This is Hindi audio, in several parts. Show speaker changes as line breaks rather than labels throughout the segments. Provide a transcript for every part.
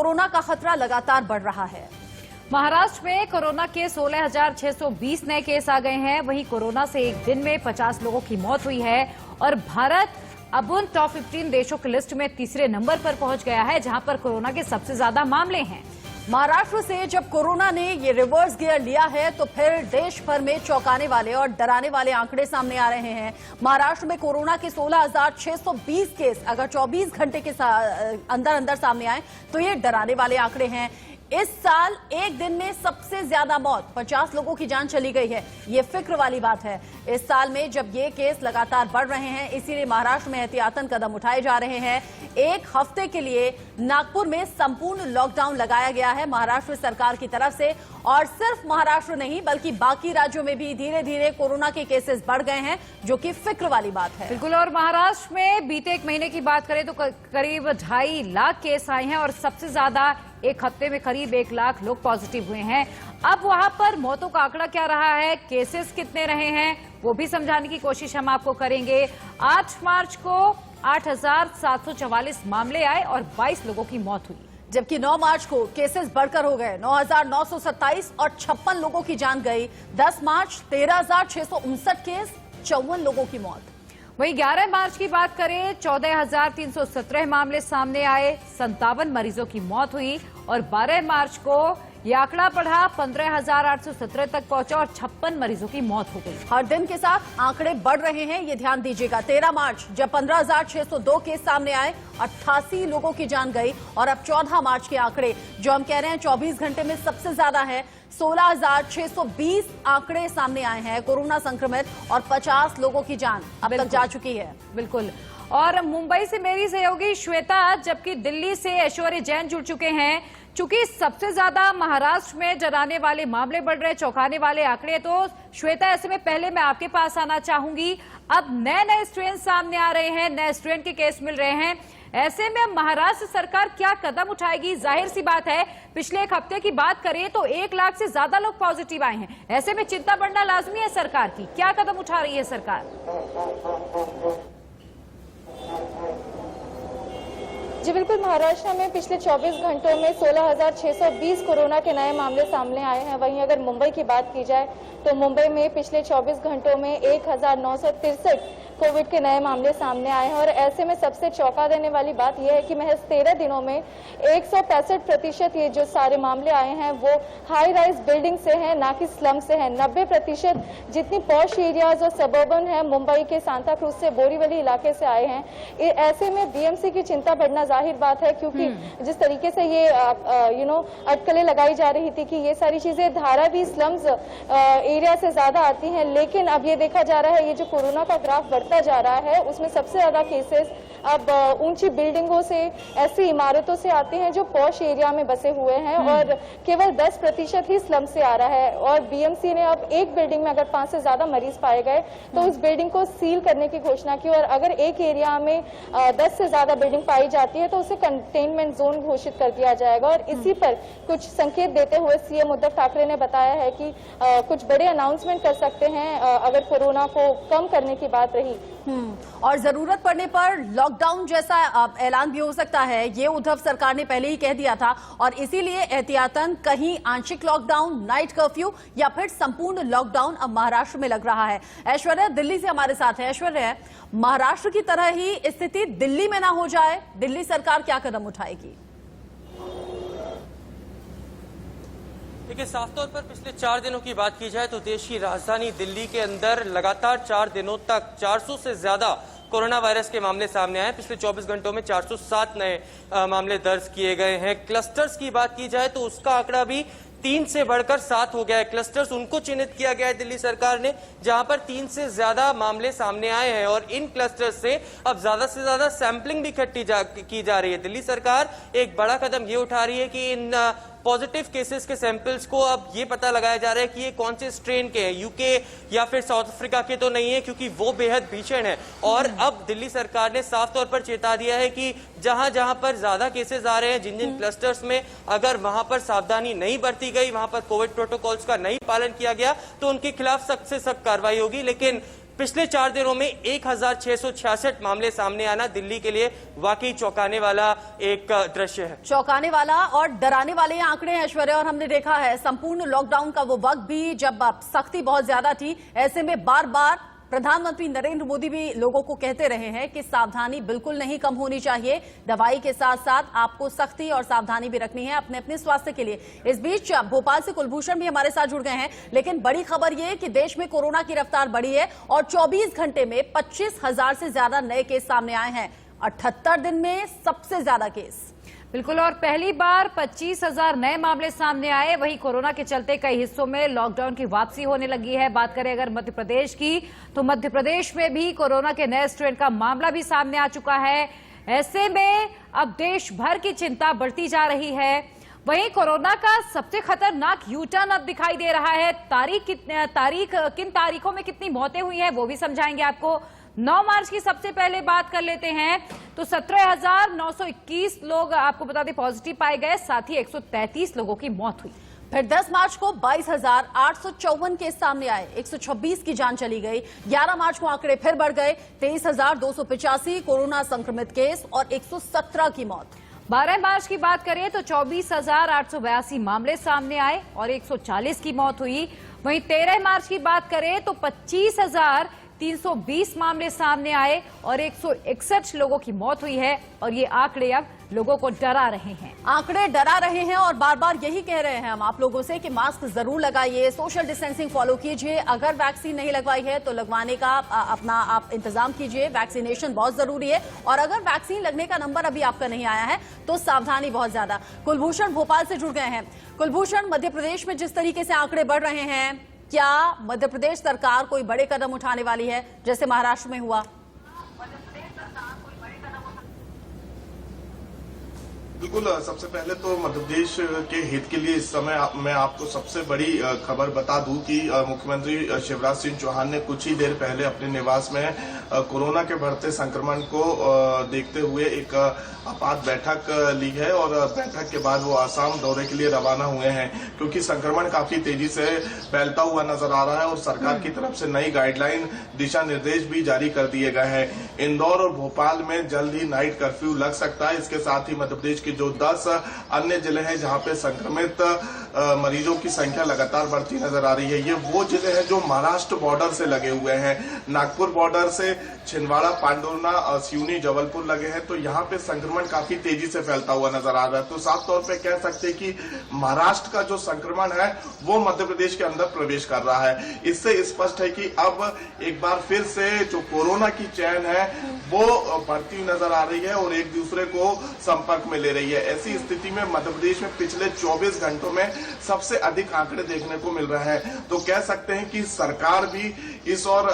कोरोना का खतरा लगातार बढ़ रहा है।
महाराष्ट्र में कोरोना के 16,620 नए केस आ गए हैं। वहीं कोरोना से एक दिन में 50 लोगों की मौत हुई है और भारत अब उन टॉप 15 देशों की लिस्ट में तीसरे नंबर पर पहुंच गया है, जहां पर कोरोना के सबसे ज्यादा मामले हैं।
महाराष्ट्र से जब कोरोना ने ये रिवर्स गियर लिया है तो फिर देश भर में चौंकाने वाले और डराने वाले आंकड़े सामने आ रहे हैं। महाराष्ट्र में कोरोना के 16,620 केस अगर 24 घंटे के अंदर सामने आए तो ये डराने वाले आंकड़े हैं। इस साल एक दिन में सबसे ज्यादा मौत 50 लोगों की जान चली गई है। ये फिक्र वाली बात है। इस साल में जब ये केस लगातार बढ़ रहे हैं, इसीलिए महाराष्ट्र में एहतियातन कदम उठाए जा रहे हैं। एक हफ्ते के लिए नागपुर में संपूर्ण लॉकडाउन लगाया गया है महाराष्ट्र सरकार की तरफ से। और सिर्फ महाराष्ट्र नहीं बल्कि बाकी राज्यों में भी धीरे धीरे कोरोना के केसेस बढ़ गए हैं, जो कि फिक्र वाली बात है।
बिल्कुल। और महाराष्ट्र में बीते एक महीने की बात करें तो करीब 2.5 लाख केस आए हैं और सबसे ज्यादा एक हफ्ते में करीब 1 लाख लोग पॉजिटिव हुए हैं। अब वहां पर मौतों का आंकड़ा क्या रहा है, केसेस कितने रहे हैं, वो भी समझाने की कोशिश हम आपको करेंगे। 8 मार्च को 8,744 मामले आए और 22 लोगों की मौत हुई,
जबकि 9 मार्च को केसेस बढ़कर हो गए 9,927 और 56 लोगों की जान गई। 10 मार्च 13,659 केस, 54 लोगों की मौत।
वहीं 11 मार्च की बात करें 14,317 मामले सामने आए, 57 मरीजों की मौत हुई और 12 मार्च को यह आंकड़ा बढ़ा 15,817 तक पहुंचा और 56 मरीजों की मौत हो गई।
हर दिन के साथ आंकड़े बढ़ रहे हैं, ये ध्यान दीजिएगा। 13 मार्च जब 15,602 केस सामने आए, 88 लोगों की जान गई और अब 14 मार्च के आंकड़े जो हम कह रहे हैं 24 घंटे में सबसे ज्यादा है, 16,620 आंकड़े सामने आए हैं कोरोना संक्रमित और 50 लोगों की जान अब तक जा चुकी है।
बिल्कुल। और मुंबई से मेरी सहयोगी श्वेता, जबकि दिल्ली से ऐश्वर्य जैन जुड़ चुके हैं। चूंकि सबसे ज्यादा महाराष्ट्र में डराने वाले मामले बढ़ रहे, चौंकाने वाले आंकड़े, तो श्वेता ऐसे में पहले मैं आपके पास आना चाहूंगी। अब नए स्ट्रेन सामने आ रहे हैं, नए स्ट्रेन के केस मिल रहे हैं, ऐसे में महाराष्ट्र सरकार क्या कदम उठाएगी? जाहिर सी बात है, पिछले एक हफ्ते की बात करें तो 1 लाख से ज्यादा लोग पॉजिटिव आए हैं। ऐसे में चिंता बढ़ना लाजमी है सरकार की। क्या कदम उठा रही है सरकार?
जी बिल्कुल, महाराष्ट्र में पिछले 24 घंटों में 16,620 कोरोना के नए मामले सामने आए हैं। वहीं अगर मुंबई की बात की जाए तो मुंबई में पिछले 24 घंटों में 1,963 कोविड के नए मामले सामने आए हैं। और ऐसे में सबसे चौंका देने वाली बात यह है कि महज 13 दिनों में 165% ये जो सारे मामले आए हैं वो हाई राइज बिल्डिंग से हैं, ना कि स्लम से हैं। 90% जितनी पॉश एरियाज और सबर्बन है मुंबई के सांता क्रूज से, बोरीवली इलाके से आए हैं। ऐसे में बीएमसी की चिंता बढ़ना जाहिर बात है, क्योंकि जिस तरीके से ये अटकलें लगाई जा रही थी कि ये सारी चीजें धारावी स्लम्स एरिया से ज्यादा आती हैं, लेकिन अब ये देखा जा रहा है ये जो कोरोना का ग्राफ बढ़ता जा रहा है उसमें सबसे ज्यादा केसेस अब ऊंची बिल्डिंगों से, ऐसी इमारतों से आते हैं जो पॉश एरिया में बसे हुए हैं और केवल 10% ही स्लम से आ रहा है। और बीएमसी ने अब एक बिल्डिंग में अगर 5 से ज्यादा मरीज पाए गए तो उस बिल्डिंग को सील करने की घोषणा की और अगर एक एरिया में 10 से ज्यादा बिल्डिंग पाई जाती है तो उसे कंटेनमेंट जोन घोषित कर दिया जाएगा। और इसी पर कुछ संकेत देते हुए सीएम उद्धव ठाकरे ने बताया है कि कुछ बड़े अनाउंसमेंट कर सकते हैं अगर कोरोना को कम करने की बात रही।
और जरूरत पड़ने पर लॉकडाउन जैसा ऐलान भी हो सकता है, ये उद्धव सरकार ने पहले ही कह दिया था। और इसीलिए एहतियातन कहीं आंशिक लॉकडाउन, नाइट कर्फ्यू या फिर संपूर्ण लॉकडाउन अब महाराष्ट्र में लग रहा है। ऐश्वर्या दिल्ली से हमारे साथ है। ऐश्वर्या, महाराष्ट्र की तरह ही स्थिति दिल्ली में ना हो जाए, दिल्ली सरकार क्या कदम उठाएगी?
देखिए, साफ तौर पर पिछले 4 दिनों की बात की जाए तो देश की राजधानी दिल्ली के अंदर लगातार 4 दिनों तक 400 से ज्यादा कोरोना वायरस के मामले सामने आए। पिछले 24 घंटों में 407 नए मामले दर्ज किए गए हैं। क्लस्टर्स की बात की जाए तो उसका आंकड़ा भी 3 से बढ़कर 7 हो गया है। क्लस्टर्स उनको चिन्हित किया गया है दिल्ली सरकार ने जहां पर 3 से ज्यादा मामले सामने आए हैं और इन क्लस्टर्स से अब ज्यादा से ज्यादा सैंपलिंग भी की जा रही है। दिल्ली सरकार एक बड़ा कदम ये उठा रही है कि इन पॉजिटिव केसेस के सैंपल्स को अब ये पता लगाया जा रहा है कि ये कौन से स्ट्रेन के हैं, यूके या फिर साउथ अफ्रीका के तो नहीं है, क्योंकि वो बेहद भीषण है। और अब दिल्ली सरकार ने साफ तौर पर चेता दिया है कि जहां जहां पर ज्यादा केसेस आ रहे हैं, जिन जिन क्लस्टर्स में अगर वहां पर सावधानी नहीं बरती गई, वहां पर कोविड प्रोटोकॉल्स का नहीं पालन किया गया, तो उनके खिलाफ सख्त से सख्त कार्रवाई होगी। लेकिन पिछले 4 दिनों में 1666 मामले सामने आना दिल्ली के लिए वाकई चौंकाने वाला एक दृश्य है।
चौंकाने वाला और डराने वाले आंकड़े हैं ऐश्वर्या, और हमने देखा है संपूर्ण लॉकडाउन का वो वक्त भी जब सख्ती बहुत ज्यादा थी। ऐसे में बार बार प्रधानमंत्री नरेंद्र मोदी भी लोगों को कहते रहे हैं कि सावधानी बिल्कुल नहीं कम होनी चाहिए, दवाई के साथ साथ आपको सख्ती और सावधानी भी रखनी है अपने अपने स्वास्थ्य के लिए। इस बीच भोपाल से कुलभूषण भी हमारे साथ जुड़ गए हैं, लेकिन बड़ी खबर यह कि देश में कोरोना की रफ्तार बढ़ी है और 24 घंटे में 25,000 से ज्यादा नए केस सामने आए हैं। 78 दिन में सबसे ज्यादा केस।
बिल्कुल, और पहली बार 25,000 नए मामले सामने आए। वहीं कोरोना के चलते कई हिस्सों में लॉकडाउन की वापसी होने लगी है। बात करें अगर मध्य प्रदेश की, तो मध्य प्रदेश में भी कोरोना के नए स्ट्रेन का मामला भी सामने आ चुका है। ऐसे में अब देश भर की चिंता बढ़ती जा रही है। वहीं कोरोना का सबसे खतरनाक यू टर्न अब दिखाई दे रहा है। किन तारीखों में कितनी मौतें हुई हैं वो भी समझाएंगे आपको। 9 मार्च की सबसे पहले बात कर लेते हैं, तो 17,921 लोग आपको बता दें पॉजिटिव पाए गए, साथ ही 133 लोगों की मौत हुई।
फिर 10 मार्च को 22,854 केस सामने आए, 126 की जान चली गई। 11 मार्च को आंकड़े फिर बढ़ गए, 23,285 कोरोना संक्रमित केस और 117 की मौत।
12 मार्च की बात करें तो 24,882 मामले सामने आए और 140 की मौत हुई। वहीं 13 मार्च की बात करें तो 25,320 मामले सामने आए और 161 लोगों की मौत हुई है। और ये आंकड़े अब लोगों को डरा रहे हैं।
आंकड़े डरा रहे हैं और बार बार यही कह रहे हैं हम आप लोगों से कि मास्क जरूर लगाइए, सोशल डिस्टेंसिंग फॉलो कीजिए। अगर वैक्सीन नहीं लगवाई है तो लगवाने का अपना आप इंतजाम कीजिए। वैक्सीनेशन बहुत जरूरी है और अगर वैक्सीन लगने का नंबर अभी आपका नहीं आया है तो सावधानी बहुत ज्यादा। कुलभूषण भोपाल से जुड़ गए हैं। कुलभूषण, मध्य प्रदेश में जिस तरीके से आंकड़े बढ़ रहे हैं, क्या मध्य प्रदेश सरकार कोई बड़े कदम उठाने वाली है जैसे महाराष्ट्र में हुआ?
बिल्कुल, सबसे पहले तो मध्य प्रदेश के हित के लिए इस समय मैं आपको सबसे बड़ी खबर बता दूं कि मुख्यमंत्री शिवराज सिंह चौहान ने कुछ ही देर पहले अपने निवास में कोरोना के बढ़ते संक्रमण को देखते हुए एक आपात बैठक ली है और बैठक के बाद वो आसाम दौरे के लिए रवाना हुए हैं, क्योंकि संक्रमण काफी तेजी से फैलता हुआ नजर आ रहा है और सरकार की तरफ से नई गाइडलाइन दिशा निर्देश भी जारी कर दिए गए हैं। इंदौर और भोपाल में जल्द ही नाइट कर्फ्यू लग सकता है। इसके साथ ही मध्य प्रदेश के जो 10 अन्य जिले हैं जहां पे संक्रमित मरीजों की संख्या लगातार बढ़ती नजर आ रही है, ये वो जिले हैं जो महाराष्ट्र बॉर्डर से लगे हुए हैं। नागपुर बॉर्डर से छिंदवाड़ा, पांडुरना, सिवनी, जबलपुर लगे हैं, तो यहाँ पे संक्रमण काफी तेजी से फैलता हुआ नजर आ रहा है। तो साफ तौर पे कह सकते हैं कि महाराष्ट्र का जो संक्रमण है वो मध्य प्रदेश के अंदर प्रवेश कर रहा है। इससे स्पष्ट है कि अब एक बार फिर से जो कोरोना की चैन है वो बढ़ती नजर आ रही है और एक दूसरे को संपर्क में ले रही है। ऐसी स्थिति में मध्य प्रदेश में पिछले 24 घंटों में सबसे अधिक आंकड़े देखने को मिल रहे हैं। तो कह सकते हैं कि सरकार भी इस और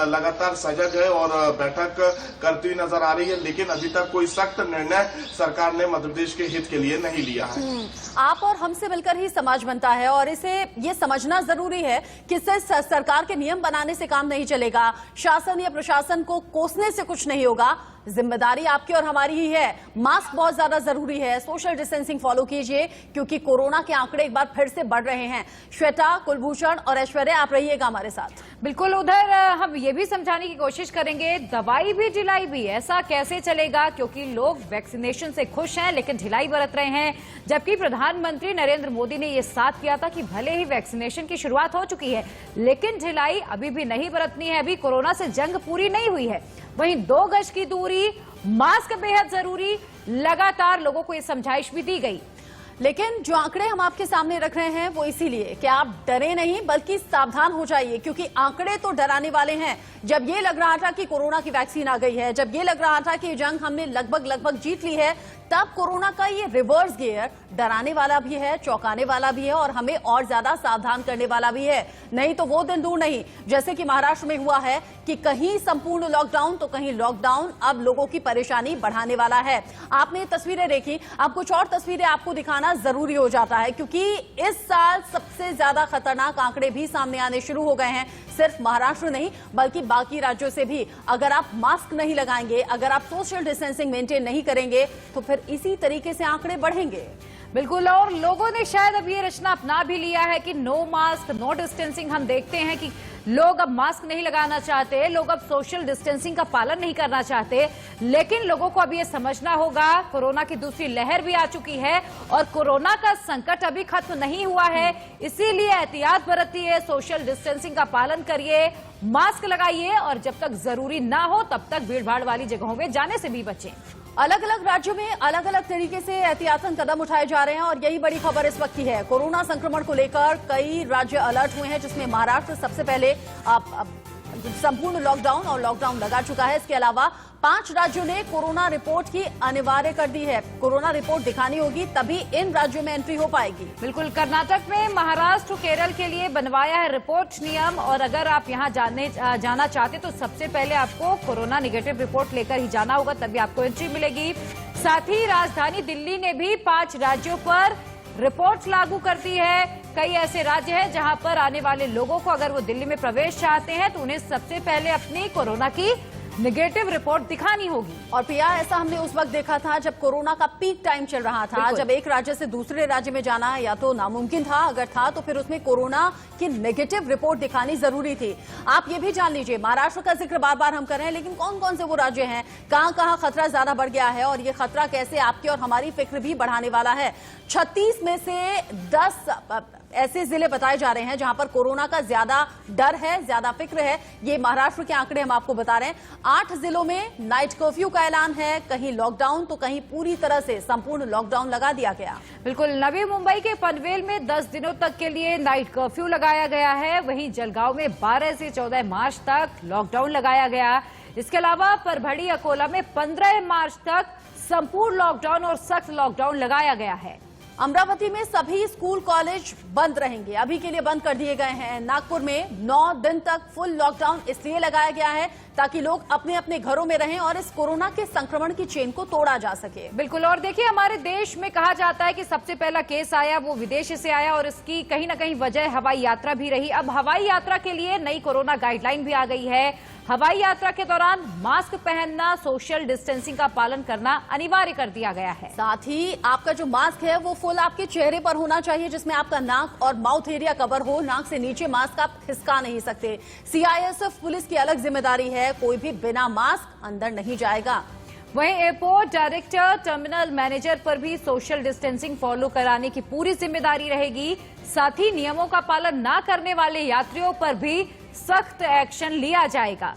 लगातार सजग है और बैठक करती नजर आ रही है, लेकिन अभी तक कोई सख्त निर्णय सरकार ने मध्य प्रदेश के हित के लिए नहीं लिया है।
आप और हमसे मिलकर ही समाज बनता है और इसे ये समझना जरूरी है कि सिर्फ सरकार के नियम बनाने से काम नहीं चलेगा, शासन या प्रशासन को कोसने से कुछ नहीं होगा। जिम्मेदारी आपकी और हमारी ही है। मास्क बहुत ज्यादा जरूरी है, सोशल डिस्टेंसिंग फॉलो कीजिए क्योंकि कोरोना के आंकड़े एक बार फिर से बढ़ रहे हैं। श्वेता, कुलभूषण और ऐश्वर्या, आप रहिएगा हमारे साथ।
बिल्कुल, उधर हम ये भी समझाने की कोशिश करेंगे, दवाई भी ढिलाई भी ऐसा कैसे चलेगा, क्योंकि लोग वैक्सीनेशन से खुश हैं लेकिन ढिलाई बरत रहे हैं। जबकि प्रधानमंत्री नरेंद्र मोदी ने यह साफ किया था कि भले ही वैक्सीनेशन की शुरुआत हो चुकी है लेकिन ढिलाई अभी भी नहीं बरतनी है, अभी कोरोना से जंग पूरी नहीं हुई है। वहीं 2 गज की दूरी, मास्क बेहद जरूरी, लगातार लोगों को ये समझाइश भी दी गई।
लेकिन जो आंकड़े हम आपके सामने रख रहे हैं वो इसीलिए कि आप डरे नहीं बल्कि सावधान हो जाइए, क्योंकि आंकड़े तो डराने वाले हैं। जब ये लग रहा था कि कोरोना की वैक्सीन आ गई है, जब ये लग रहा था कि जंग हमने लगभग जीत ली है, तब कोरोना का ये रिवर्स गियर डराने वाला भी है, चौंकाने वाला भी है और हमें और ज्यादा सावधान करने वाला भी है। नहीं तो वो दिन दूर नहीं जैसे कि महाराष्ट्र में हुआ है कि कहीं संपूर्ण लॉकडाउन तो कहीं लॉकडाउन अब लोगों की परेशानी बढ़ाने वाला है। आपने तस्वीरें देखी, अब कुछ और तस्वीरें आपको दिखाना जरूरी हो जाता है क्योंकि इस साल सबसे ज्यादा खतरनाक आंकड़े भी सामने आने शुरू हो गए हैं। सिर्फ महाराष्ट्र नहीं बल्कि बाकी राज्यों से भी। अगर आप मास्क नहीं लगाएंगे, अगर आप सोशल डिस्टेंसिंग मेंटेन नहीं करेंगे तो फिर इसी तरीके से आंकड़े बढ़ेंगे।
बिल्कुल, और लोगों ने शायद अब ये रचना अपना भी लिया है कि नो मास्क नो डिस्टेंसिंग। हम देखते हैं कि लोग अब मास्क नहीं लगाना चाहते, लोग अब सोशल डिस्टेंसिंग का पालन नहीं करना चाहते। लेकिन लोगों को अब ये समझना होगा कोरोना की दूसरी लहर भी आ चुकी है और कोरोना का संकट अभी खत्म नहीं हुआ है, इसीलिए एहतियात बरतिए, सोशल डिस्टेंसिंग का पालन करिए, मास्क लगाइए और जब तक जरूरी ना हो तब तक भीड़भाड़ वाली जगहों में जाने से भी बचें।
अलग अलग राज्यों में अलग अलग तरीके से एहतियातन कदम उठाए जा रहे हैं और यही बड़ी खबर इस वक्त की है। कोरोना संक्रमण को लेकर कई राज्य अलर्ट हुए हैं, जिसमें महाराष्ट्र सबसे पहले संपूर्ण लॉकडाउन और लॉकडाउन लगा चुका है। इसके अलावा 5 राज्यों ने कोरोना रिपोर्ट की अनिवार्य कर दी है। कोरोना रिपोर्ट दिखानी होगी तभी इन राज्यों में एंट्री हो पाएगी।
बिल्कुल, कर्नाटक में महाराष्ट्र, केरल के लिए बनवाया है रिपोर्ट नियम और अगर आप यहां जाना चाहते तो सबसे पहले आपको कोरोना निगेटिव रिपोर्ट लेकर ही जाना होगा, तभी आपको एंट्री मिलेगी। साथ ही राजधानी दिल्ली ने भी 5 राज्यों पर रिपोर्ट लागू कर दी है। कई ऐसे राज्य हैं जहां पर आने वाले लोगों को अगर वो दिल्ली में प्रवेश चाहते हैं तो उन्हें सबसे पहले अपनी कोरोना की नेगेटिव रिपोर्ट दिखानी होगी।
और प्रिया, ऐसा हमने उस वक्त देखा था जब कोरोना का पीक टाइम चल रहा था, जब एक राज्य से दूसरे राज्य में जाना या तो नामुमकिन था, अगर था तो फिर उसमें कोरोना की नेगेटिव रिपोर्ट दिखानी जरूरी थी। आप ये भी जान लीजिए, महाराष्ट्र का जिक्र बार बार हम कर रहे हैं, लेकिन कौन कौन से वो राज्य हैं, कहां कहां खतरा ज्यादा बढ़ गया है और ये खतरा कैसे आपकी और हमारी फिक्र भी बढ़ाने वाला है। 36 में से 10 ऐसे जिले बताए जा रहे हैं जहां पर कोरोना का ज्यादा डर है, ज्यादा फिक्र है। ये महाराष्ट्र के आंकड़े हम आपको बता रहे हैं। 8 जिलों में नाइट कर्फ्यू का ऐलान है, कहीं लॉकडाउन तो कहीं पूरी तरह से संपूर्ण लॉकडाउन लगा दिया गया।
बिल्कुल, नवी मुंबई के पनवेल में 10 दिनों तक के लिए नाइट कर्फ्यू लगाया गया है। वहीं जलगांव में 12 से 14 मार्च तक लॉकडाउन लगाया गया। इसके अलावा परभड़ी, अकोला में 15 मार्च तक संपूर्ण लॉकडाउन और सख्त लॉकडाउन लगाया गया है।
अमरावती में सभी स्कूल कॉलेज बंद रहेंगे, अभी के लिए बंद कर दिए गए हैं। नागपुर में 9 दिन तक फुल लॉकडाउन इसलिए लगाया गया है ताकि लोग अपने अपने घरों में रहें और इस कोरोना के संक्रमण की चेन को तोड़ा जा सके।
बिल्कुल, और देखिए हमारे देश में कहा जाता है कि सबसे पहला केस आया वो विदेश से आया और इसकी कहीं ना कहीं वजह हवाई यात्रा भी रही। अब हवाई यात्रा के लिए नई कोरोना गाइडलाइन भी आ गई है। हवाई यात्रा के दौरान मास्क पहनना, सोशल डिस्टेंसिंग का पालन करना अनिवार्य कर दिया गया है।
साथ ही आपका जो मास्क है वो फुल आपके चेहरे पर होना चाहिए, जिसमें आपका नाक और माउथ एरिया कवर हो। नाक से नीचे मास्क आप खिसका नहीं सकते। सीआईएसएफ पुलिस की अलग जिम्मेदारी है, कोई भी बिना मास्क अंदर नहीं जाएगा।
वहीं एयरपोर्ट डायरेक्टर, टर्मिनल मैनेजर पर भी सोशल डिस्टेंसिंग फॉलो कराने की पूरी जिम्मेदारी रहेगी। साथ ही नियमों का पालन न करने वाले यात्रियों पर भी सख्त एक्शन लिया जाएगा।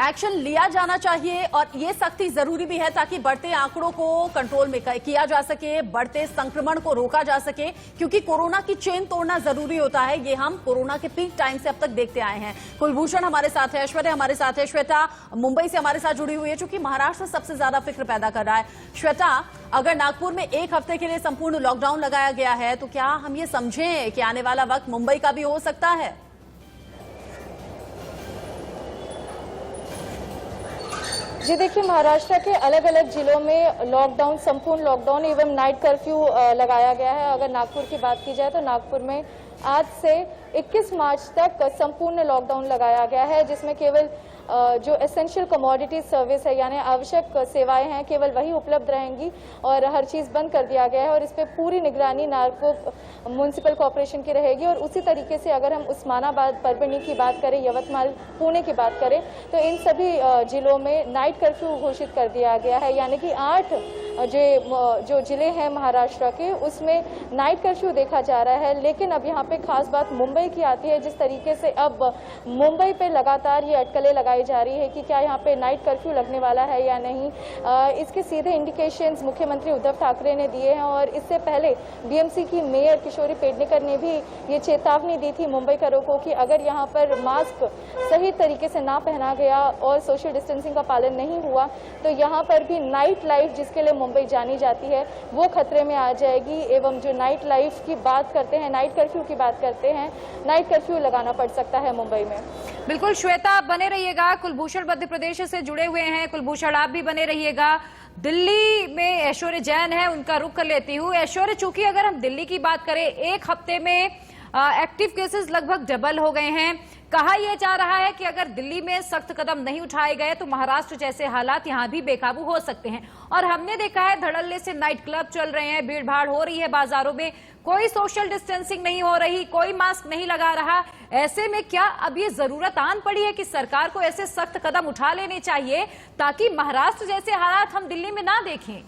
एक्शन लिया जाना चाहिए और ये सख्ती जरूरी भी है ताकि बढ़ते आंकड़ों को कंट्रोल में किया जा सके, बढ़ते संक्रमण को रोका जा सके, क्योंकि कोरोना की चेन तोड़ना जरूरी होता है। ये हम कोरोना के पीक टाइम से अब तक देखते आए हैं। कुलभूषण हमारे साथ है, ऐश्वर्या हमारे साथ है, श्वेता मुंबई से हमारे साथ जुड़ी हुई है, चूंकि महाराष्ट्र सबसे ज्यादा फिक्र पैदा कर रहा है। श्वेता, अगर नागपुर में 1 हफ्ते के लिए संपूर्ण लॉकडाउन लगाया गया है तो क्या हम ये समझें कि आने वाला वक्त मुंबई का भी हो सकता है?
जी देखिए, महाराष्ट्र के अलग अलग जिलों में लॉकडाउन, संपूर्ण लॉकडाउन एवं नाइट कर्फ्यू लगाया गया है। अगर नागपुर की बात की जाए तो नागपुर में आज से 21 मार्च तक संपूर्ण लॉकडाउन लगाया गया है, जिसमें केवल जो एसेंशियल कमोडिटीज सर्विस है यानी आवश्यक सेवाएं हैं केवल वही उपलब्ध रहेंगी और हर चीज़ बंद कर दिया गया है और इस पे पूरी निगरानी नार्को म्युनिसिपल कॉर्पोरेशन की रहेगी। और उसी तरीके से अगर हम उस्मानाबाद, परभणी की बात करें, यवतमाल, पुणे की बात करें तो इन सभी जिलों में नाइट कर्फ्यू घोषित कर दिया गया है, यानी कि 8 जो जिले हैं महाराष्ट्र के उसमें नाइट कर्फ्यू देखा जा रहा है। लेकिन अब यहाँ पे खास बात मुंबई की आती है, जिस तरीके से अब मुंबई पे लगातार ये अटकलें लगाई जा रही है कि क्या यहाँ पे नाइट कर्फ्यू लगने वाला है या नहीं। इसके सीधे इंडिकेशंस मुख्यमंत्री उद्धव ठाकरे ने दिए हैं और इससे पहले बीएमसी की मेयर किशोरी पेडनेकर ने भी ये चेतावनी दी थी मुंबईकरों को कि अगर यहाँ पर मास्क सही तरीके से ना पहना गया और सोशल डिस्टेंसिंग का पालन नहीं हुआ तो यहाँ पर भी नाइट लाइफ जिसके लिए मुंबई जानी जाती है वो खतरे में आ जाएगी। एवं जो नाइट लाइफ की बात करते हैं, नाइट कर्फ्यू की बात करते हैं, नाइट कर्फ्यू लगाना पड़ सकता है मुंबई में।
बिल्कुल श्वेता, आप बने रहिएगा। कुलभूषण मध्य प्रदेश से जुड़े हुए हैं। कुलभूषण, आप भी बने रहिएगा। दिल्ली में ऐश्वर्या जैन है, उनका रुख कर लेती हूँ। ऐश्वर्या, चूंकि अगर हम दिल्ली की बात करें, 1 हफ्ते में एक्टिव केसेस लगभग डबल हो गए हैं। कहा यह जा रहा है कि अगर दिल्ली में सख्त कदम नहीं उठाए गए तो महाराष्ट्र जैसे हालात यहां भी बेकाबू हो सकते हैं। और हमने देखा है धड़ल्ले से नाइट क्लब चल रहे हैं, भीड़ भाड़ हो रही है बाजारों में, कोई सोशल डिस्टेंसिंग नहीं हो रही, कोई मास्क नहीं लगा रहा। ऐसे में क्या अब ये जरूरत आन पड़ी है कि सरकार को ऐसे सख्त कदम उठा लेने चाहिए ताकि महाराष्ट्र जैसे हालात हम दिल्ली में ना देखें?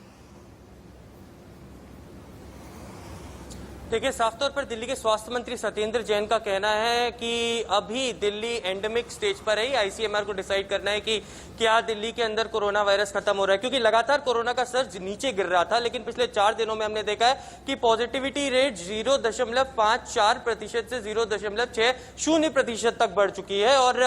देखिए, साफ तौर पर दिल्ली के स्वास्थ्य मंत्री सत्येंद्र जैन का कहना है कि अभी दिल्ली एंडेमिक स्टेज पर है। आईसीएमआर को डिसाइड करना है कि क्या दिल्ली के अंदर कोरोना वायरस खत्म हो रहा है, क्योंकि लगातार कोरोना का सर्ज नीचे गिर रहा था। लेकिन पिछले 4 दिनों में हमने देखा है कि पॉजिटिविटी रेट 0.54% से 0.60% तक बढ़ चुकी है और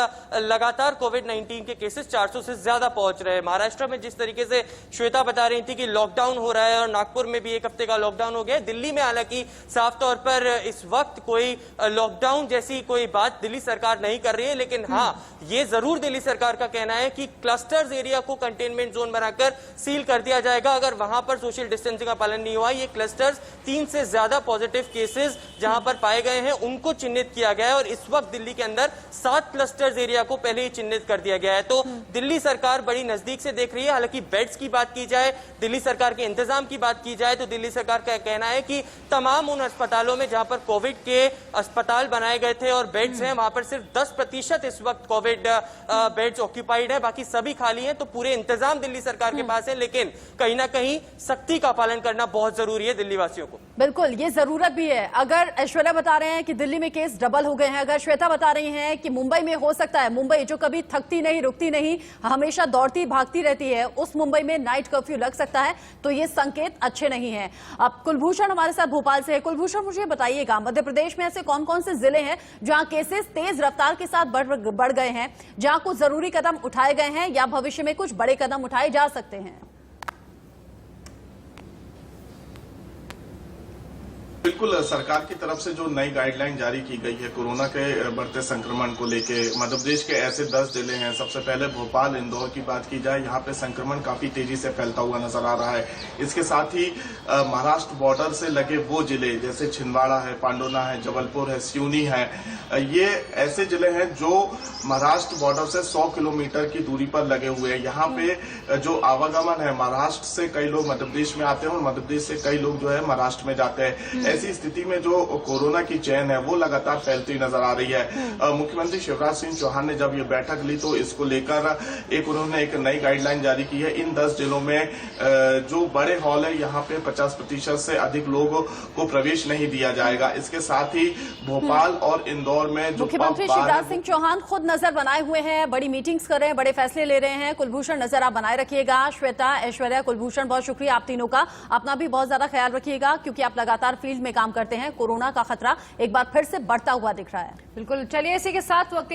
लगातार कोविड-19 के केसेस 400 से ज्यादा पहुंच रहे हैं। महाराष्ट्र में जिस तरीके से श्वेता बता रही थी कि लॉकडाउन हो रहा है और नागपुर में भी 1 हफ्ते का लॉकडाउन हो गया, दिल्ली में हालांकि साफ तौर पर इस वक्त कोई लॉकडाउन जैसी कोई बात दिल्ली सरकार नहीं कर रही है। लेकिन हाँ, ये जरूर दिल्ली सरकार का कहना है कि क्लस्टर्स एरिया को कंटेनमेंट जोन बनाकर सील कर दिया जाएगा अगर वहां पर सोशल डिस्टेंसिंग का पालन नहीं हुआ। ये क्लस्टर्स 3 से ज्यादा पॉजिटिव केसेस जहां पर पाए गए हैं उनको चिन्हित किया गया है और इस वक्त दिल्ली के अंदर 7 क्लस्टर्स एरिया को पहले ही चिन्हित कर दिया गया है। तो दिल्ली सरकार बड़ी नजदीक से देख रही है। हालांकि बेड्स की बात की जाए, दिल्ली सरकार के इंतजाम की बात की जाए तो दिल्ली सरकार का कहना है कि तमाम उन अस्पतालों में जहां पर कोविड के अस्पताल बनाए गए थे और बेड्स हैं, वहां पर सिर्फ 10% इस वक्त कोविड बेड्स ऑक्यूपाइड है, बाकी सभी खाली हैं। तो पूरे इंतजाम दिल्ली सरकार के पास है, लेकिन कहीं ना कहीं सख्ती का पालन करना बहुत जरूरी है दिल्ली वासियों को।
बिल्कुल, ये जरूरत भी है। अगर ऐश्वर्या बता रहे हैं कि दिल्ली में केस डबल हो गए हैं, अगर श्वेता बता रही हैं कि मुंबई में हो सकता है, मुंबई जो कभी थकती नहीं रुकती नहीं, हमेशा दौड़ती भागती रहती है, उस मुंबई में नाइट कर्फ्यू लग सकता है, तो ये संकेत अच्छे नहीं है। अब कुलभूषण हमारे साथ भोपाल से है। कुलभूषण, मुझे बताइएगा, मध्य प्रदेश में ऐसे कौन कौन से जिले हैं जहां केसेस तेज रफ्तार के साथ बढ़ गए हैं, जहां कुछ जरूरी कदम उठाए गए हैं या भविष्य में कुछ बड़े कदम उठाए जा सकते हैं?
बिल्कुल, सरकार की तरफ से जो नई गाइडलाइन जारी की गई है कोरोना के बढ़ते संक्रमण को लेके, मध्य प्रदेश के ऐसे 10 जिले हैं। सबसे पहले भोपाल, इंदौर की बात की जाए, यहाँ पे संक्रमण काफी तेजी से फैलता हुआ नजर आ रहा है। इसके साथ ही महाराष्ट्र बॉर्डर से लगे वो जिले जैसे छिंदवाड़ा है, पांडोना है, जबलपुर है, सिवनी है, ये ऐसे जिले हैं जो महाराष्ट्र बॉर्डर से 100 किलोमीटर की दूरी पर लगे हुए हैं। यहाँ पे जो आवागमन है, महाराष्ट्र से कई लोग मध्य प्रदेश में आते हैं और मध्य प्रदेश से कई लोग जो है महाराष्ट्र में जाते हैं। ऐसी स्थिति में जो कोरोना की चेन है वो लगातार फैलती नजर आ रही है। मुख्यमंत्री शिवराज सिंह चौहान ने जब ये बैठक ली तो इसको लेकर उन्होंने एक नई गाइडलाइन जारी की है। इन 10 जिलों में जो बड़े हॉल है यहाँ पे 50% से अधिक लोगों को प्रवेश नहीं दिया जाएगा। इसके साथ ही भोपाल और इंदौर में जो
मुख्यमंत्री शिवराज सिंह चौहान खुद नजर बनाए हुए हैं, बड़ी मीटिंग्स कर रहे हैं, बड़े फैसले ले रहे हैं। कुलभूषण, नजर आप बनाए रखिएगा। श्वेता, ऐश्वर्या, कुलभूषण, बहुत शुक्रिया आप तीनों का। अपना भी बहुत ज्यादा ख्याल रखिएगा क्योंकि आप लगातार फील्ड में काम करते हैं। कोरोना का खतरा एक बार फिर से बढ़ता हुआ दिख रहा है।
बिल्कुल, चलिए इसी के साथ वक्त